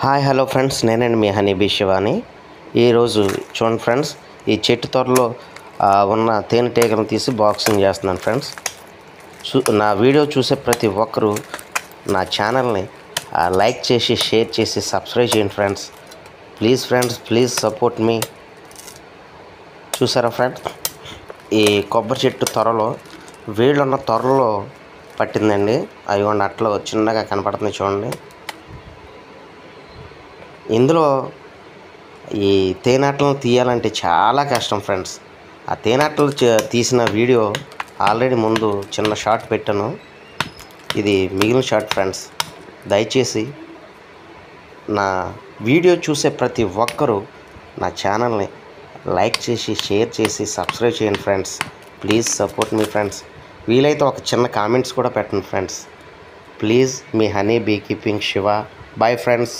Hi hello friends, నేనండి మీ honeybee Shivani. ఈరోజు చూడండి ఫ్రెండ్స్, ఈ చెట్టు త్వరలో ఉన్న తేనెటీగలను తీసి బాక్సింగ్ చేస్తున్నాను ఫ్రెండ్స్. నా వీడియో చూసే ప్రతి ఒక్కరూ నా ఛానల్ని లైక్ చేసి, షేర్ చేసి, సబ్స్క్రైబ్ చేయండి ఫ్రెండ్స్. ప్లీజ్ సపోర్ట్ మీ. చూసారా ఫ్రెండ్స్, ఈ కొబ్బరి చెట్టు త్వరలో వేళ్ళున్న త్వరలో పట్టిందండి. అవి అట్లా చిన్నగా కనపడుతుంది చూడండి. ఇందులో ఈ తేనెటలను తీయాలంటే చాలా కష్టం ఫ్రెండ్స్. ఆ తేనెటలు తీసిన వీడియో ఆల్రెడీ ముందు చిన్న షార్ట్ పెట్టాను. ఇది మిగిలిన షార్ట్ ఫ్రెండ్స్. దయచేసి నా వీడియో చూసే ప్రతి ఒక్కరూ నా ఛానల్ని లైక్ చేసి, షేర్ చేసి, సబ్స్క్రైబ్ చేయండి ఫ్రెండ్స్. ప్లీజ్ సపోర్ట్ మీ ఫ్రెండ్స్. వీలైతే ఒక చిన్న కామెంట్స్ కూడా పెట్టండి ఫ్రెండ్స్. ప్లీజ్, మీ honey bee keeping Shiva. Bye friends.